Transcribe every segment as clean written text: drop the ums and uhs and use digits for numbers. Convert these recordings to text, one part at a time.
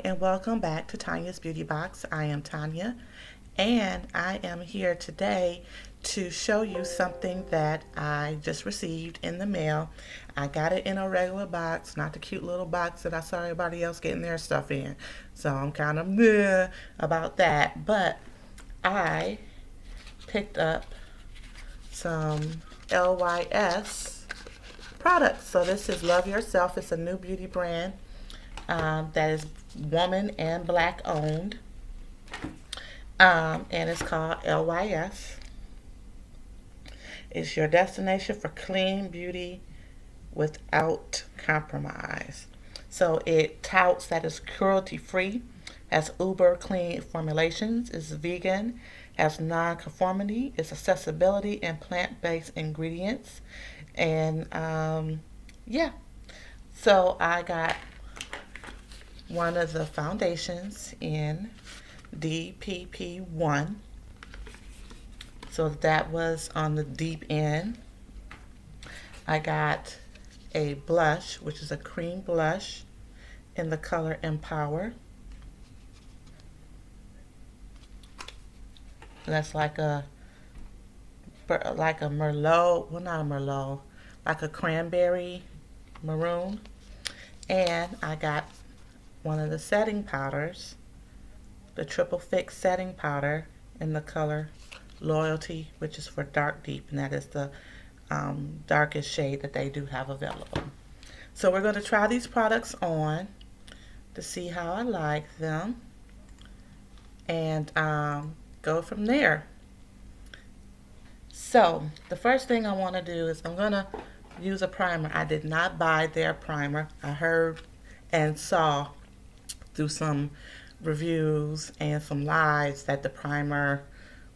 And welcome back to Tanya's Beauty Box. I am Tanya, and I am here today to show you something that I just received in the mail. I got it in a regular box, not the cute little box that I saw everybody else getting their stuff in. So I'm kind of meh about that, but I picked up some LYS products. So this is Love Yourself. It's a new beauty brand that is woman and black owned. And it's called LYS. It's your destination for clean beauty without compromise. So it touts that it's cruelty free, has uber clean formulations, is vegan, has non-conformity, is accessibility and plant-based ingredients, and yeah. So I got one of the foundations in DPP1. So that was on the deep end. I got a blush, which is a cream blush in the color Empower. That's like a Merlot, well not a Merlot, like a cranberry maroon. And I got one of the setting powders, the Triple Fix setting powder in the color Loyalty, which is for dark deep, and that is the darkest shade that they do have available. So we're going to try these products on to see how I like them and go from there. So the first thing I want to do is I'm going to use a primer. I did not buy their primer. I heard and saw through some reviews and some lives that the primer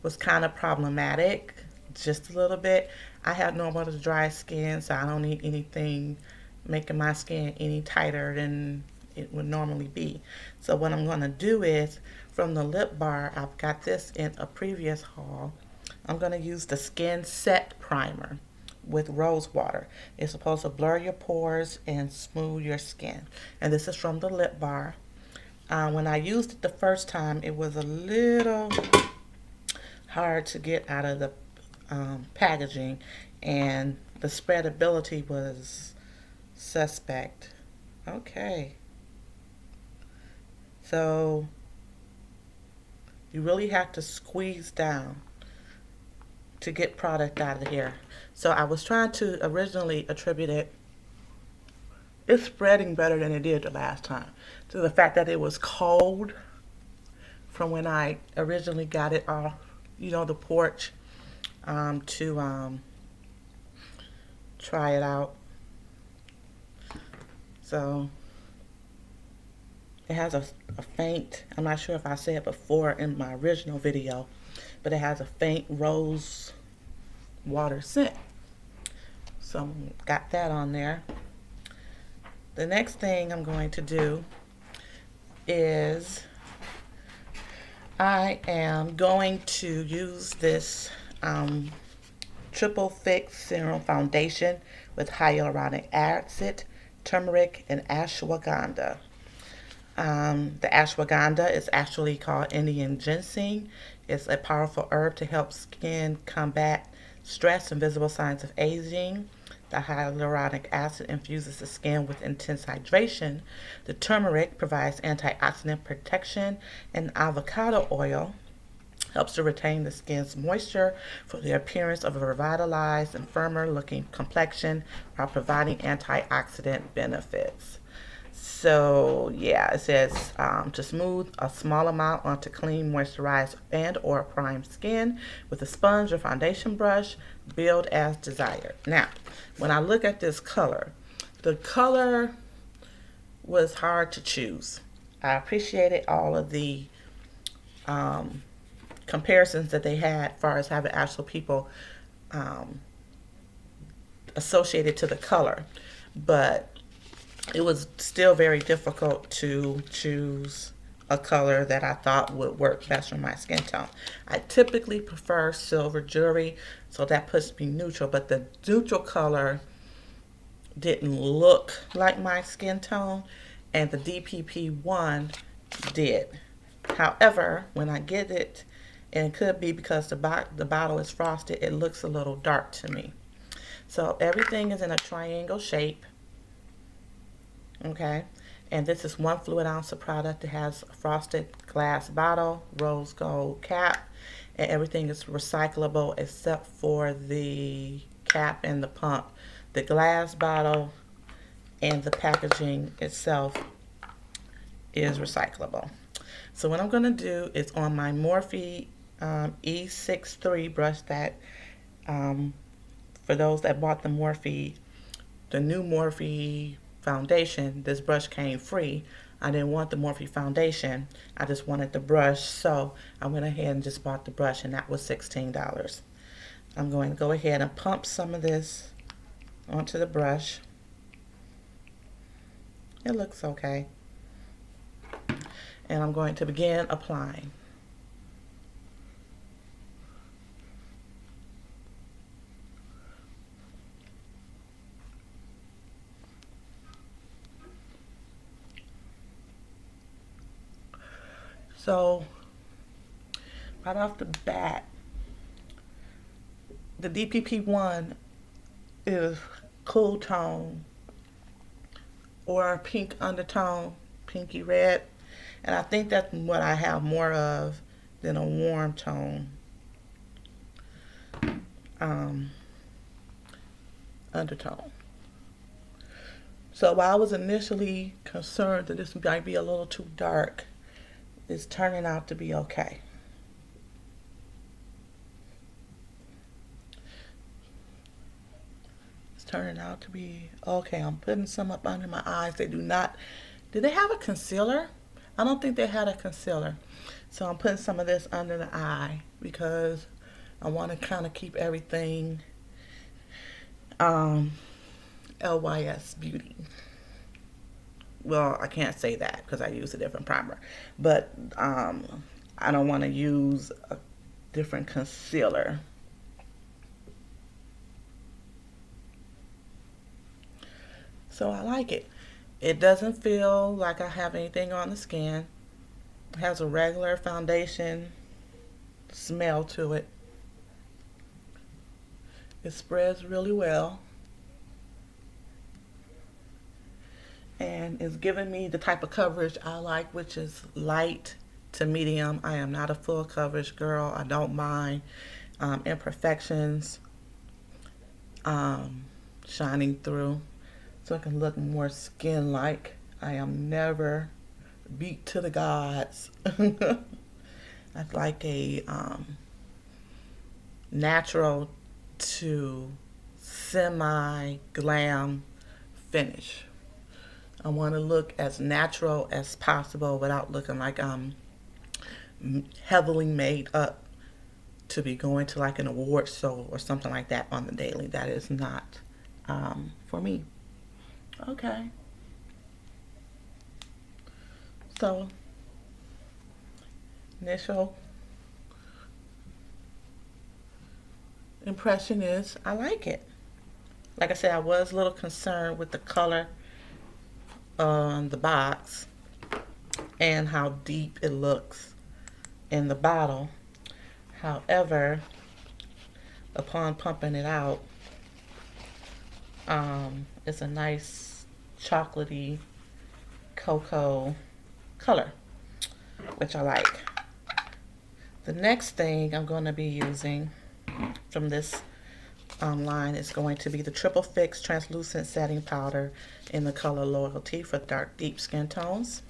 was kind of problematic, just a little bit. I have normal to dry skin, so I don't need anything making my skin any tighter than it would normally be. So what I'm going to do is, from the lip bar, I've got this in a previous haul, I'm going to use the Skin Set Primer with rose water. It's supposed to blur your pores and smooth your skin. And this is from the lip bar. When I used it the first time, it was a little hard to get out of the packaging, and the spreadability was suspect. Okay. So you really have to squeeze down to get product out of here. So I was trying to originally attribute it's spreading better than it did the last time, to the fact that it was cold from when I originally got it off, the porch, to try it out. So it has a faint, I'm not sure if I said it before in my original video, but it has a faint rose water scent. So got that on there. The next thing I'm going to do is I am going to use this Triple Fix Serum Foundation with hyaluronic acid, turmeric, and ashwagandha. The ashwagandha is actually called Indian ginseng. It's a powerful herb to help skin combat stress and visible signs of aging. The hyaluronic acid infuses the skin with intense hydration. The turmeric provides antioxidant protection, and avocado oil helps to retain the skin's moisture for the appearance of a revitalized and firmer looking complexion while providing antioxidant benefits. So yeah, it says to smooth a small amount onto clean, moisturized, and or primed skin with a sponge or foundation brush. Build as desired. Now, when I look at this color, the color was hard to choose. I appreciated all of the comparisons that they had as far as having actual people associated to the color, but it was still very difficult to choose a color that I thought would work best for my skin tone. I typically prefer silver jewelry, so that puts me neutral, but the neutral color didn't look like my skin tone, and the DPP1 did. However, when I get it, and it could be because the bottle is frosted, it looks a little dark to me. So everything is in a triangle shape. Okay, and this is 1 fluid ounce of product. It has a frosted glass bottle, rose gold cap, and everything is recyclable except for the cap and the pump. The glass bottle and the packaging itself is recyclable. So what I'm going to do is on my Morphe E63 brush that, for those that bought the Morphe, the new Morphe foundation, this brush came free. I didn't want the Morphe foundation. I just wanted the brush, so I went ahead and just bought the brush, and that was $16. I'm going to go ahead and pump some of this onto the brush. It looks okay. And I'm going to begin applying. So, right off the bat, the DPP1 is cool tone or pink undertone, pinky red. And I think that's what I have more of than a warm tone undertone. So while I was initially concerned that this might be a little too dark, it's turning out to be okay. It's turning out to be okay. I'm putting some up under my eyes. They do not, did they have a concealer? I don't think they had a concealer. So I'm putting some of this under the eye because I want to kind of keep everything LYS beauty. Well, I can't say that because I use a different primer. But I don't want to use a different concealer. So I like it. It doesn't feel like I have anything on the skin. It has a regular foundation smell to it. It spreads really well. And it's giving me the type of coverage I like, which is light to medium. I am not a full coverage girl. I don't mind imperfections shining through, so it can look more skin-like. I am never beat to the gods. I'd like a natural to semi-glam finish. I want to look as natural as possible without looking like I'm heavily made up to be going to like an award show or something like that on the daily. That is not for me. Okay. So, initial impression is I like it. Like I said, I was a little concerned with the color on the box and how deep it looks in the bottle. However, upon pumping it out, it's a nice chocolatey cocoa color, which I like. The next thing I'm going to be using from this line is going to be the Triple Fix Translucent Setting Powder in the color Loyalty for dark, deep skin tones.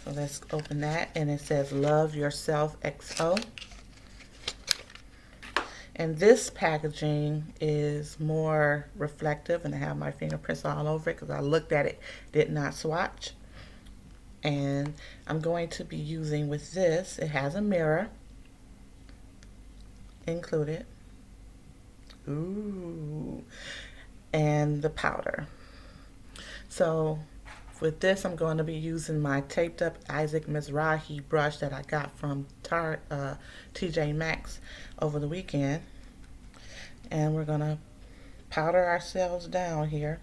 So let's open that, and it says Love Yourself XO. And this packaging is more reflective, and I have my fingerprints all over it because I looked at it, did not swatch. And I'm going to be using with this, it has a mirror included. Ooh. And the powder. So with this, I'm going to be using my taped up Isaac Mizrahi brush that I got from TJ Maxx over the weekend. And we're going to powder ourselves down here.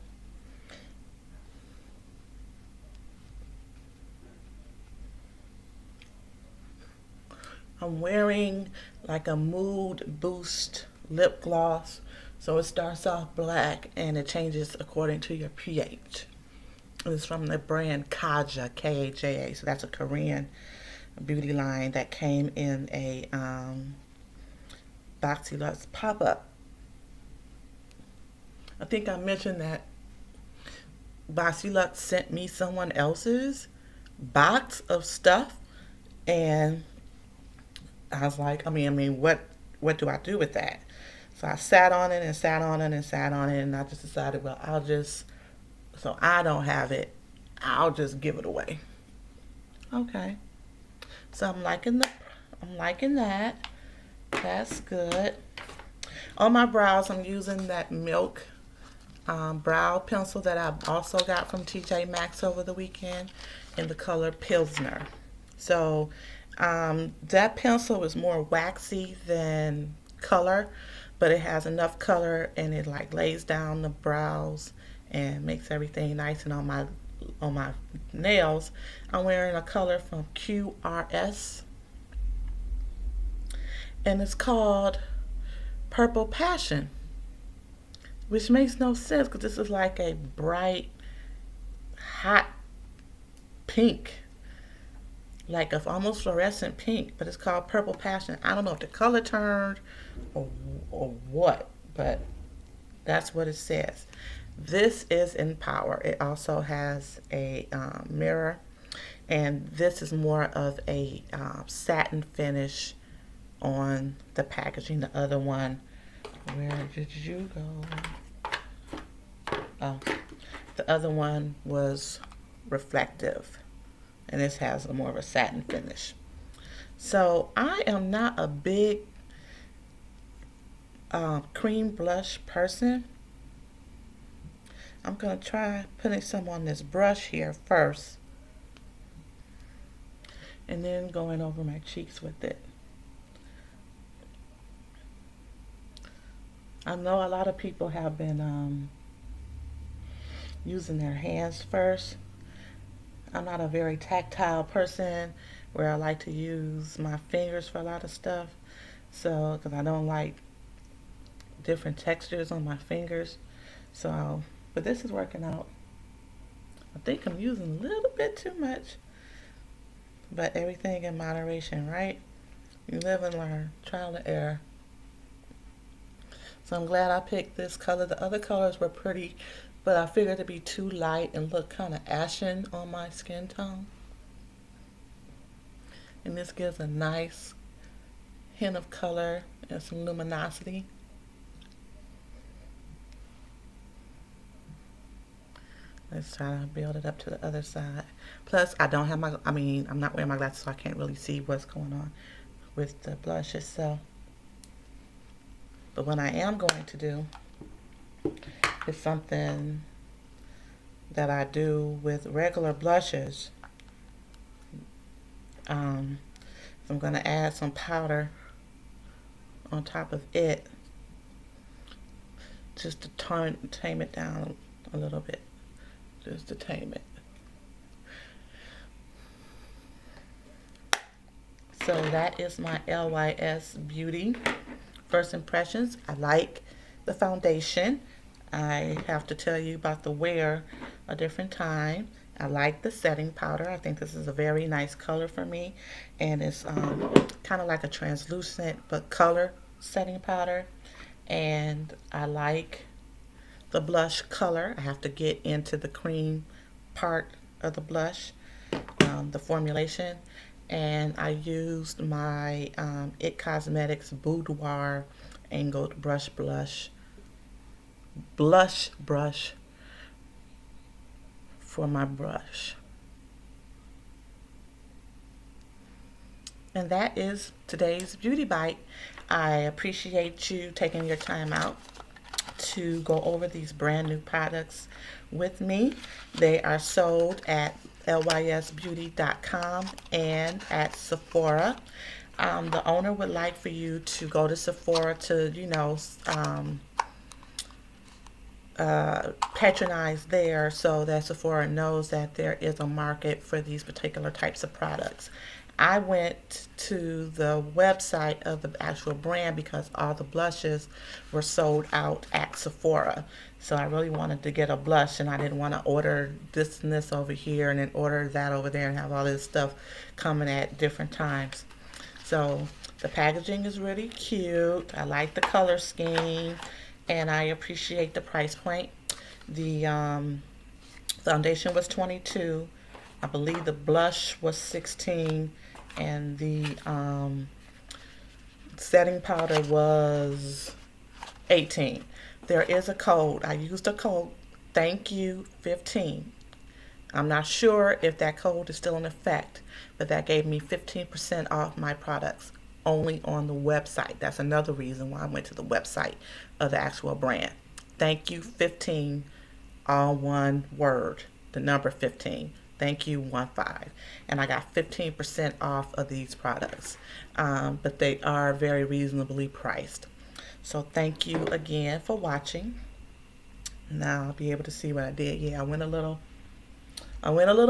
I'm wearing like a mood boost lip gloss. So it starts off black and it changes according to your pH. It's from the brand Kaja, Kaja. So that's a Korean beauty line that came in a Boxy Lux pop-up. I think I mentioned that Boxy Lux sent me someone else's box of stuff, and I was like, what do I do with that? So I sat on it and sat on it and sat on it, and I just decided, well, so I don't have it, I'll just give it away. Okay. So I'm liking that. That's good. On my brows, I'm using that Milk brow pencil that I also got from TJ Maxx over the weekend in the color Pilsner. So that pencil is more waxy than color, but it has enough color and it like lays down the brows and makes everything nice. And on my nails, I'm wearing a color from QRS, and it's called Purple Passion, which makes no sense because this is like a bright, hot pink, like a almost fluorescent pink, but it's called Purple Passion. I don't know if the color turned or what, but that's what it says. This is in Power. It also has a mirror, and this is more of a satin finish on the packaging. The other one, where did you go? Oh, the other one was reflective, and this has a more of a satin finish. So I am not a big cream blush person. I'm going to try putting some on this brush here first, and then going over my cheeks with it. I know a lot of people have been using their hands first. I'm not a very tactile person where I like to use my fingers for a lot of stuff. So, because I don't like different textures on my fingers. So, but this is working out. I think I'm using a little bit too much. But everything in moderation, right? You live and learn. Trial and error. So I'm glad I picked this color. The other colors were pretty, but I figured it'd be too light and look kind of ashen on my skin tone. And this gives a nice hint of color and some luminosity. Let's try to build it up to the other side. Plus, I'm not wearing my glasses, so I can't really see what's going on with the blush itself. But what I am going to do is something that I do with regular blushes. I'm going to add some powder on top of it just to tame it down a little bit. Just to tame it. So that is my LYS Beauty First Impressions. I like the foundation. I have to tell you about the wear a different time. I like the setting powder. I think this is a very nice color for me. And it's kind of like a translucent but color setting powder. And I like the blush color. I have to get into the cream part of the blush, the formulation. And I used my IT Cosmetics Boudoir Angled Blush brush for my brush. And that is today's Beauty Bite. I appreciate you taking your time out to go over these brand new products with me. They are sold at lysbeauty.com and at Sephora. The owner would like for you to go to Sephora to, patronize there so that Sephora knows that there is a market for these particular types of products. I went to the website of the actual brand because all the blushes were sold out at Sephora. So I really wanted to get a blush, and I didn't want to order this and this over here and then order that over there and have all this stuff coming at different times. So the packaging is really cute. I like the color scheme, and I appreciate the price point. The foundation was 22. I believe the blush was 16, and the setting powder was 18. There is a code. I used a code, thank you 15. I'm not sure if that code is still in effect, but that gave me 15% off my products only on the website. That's another reason why I went to the website of the actual brand. Thank you 15, all one word, the number 15. Thank you 15. And I got 15% off of these products, but they are very reasonably priced. So thank you again for watching. Now I'll be able to see what I did. Yeah, I went a little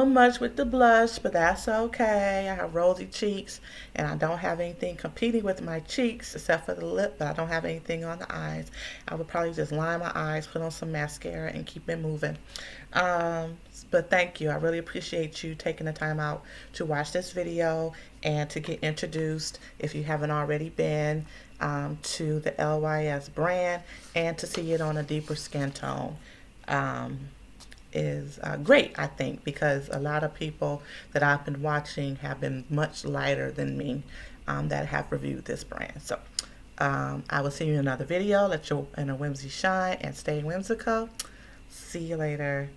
much with the blush, but that's okay. I have rosy cheeks, and I don't have anything competing with my cheeks except for the lip, but I don't have anything on the eyes. I would probably just line my eyes, put on some mascara, and keep it moving. But thank you. I really appreciate you taking the time out to watch this video and to get introduced, if you haven't already been, to the LYS brand, and to see it on a deeper skin tone. Is great, I think, because a lot of people that I've been watching have been much lighter than me, that have reviewed this brand. So I will see you in another video. Let your inner whimsy shine and stay whimsical. See you later.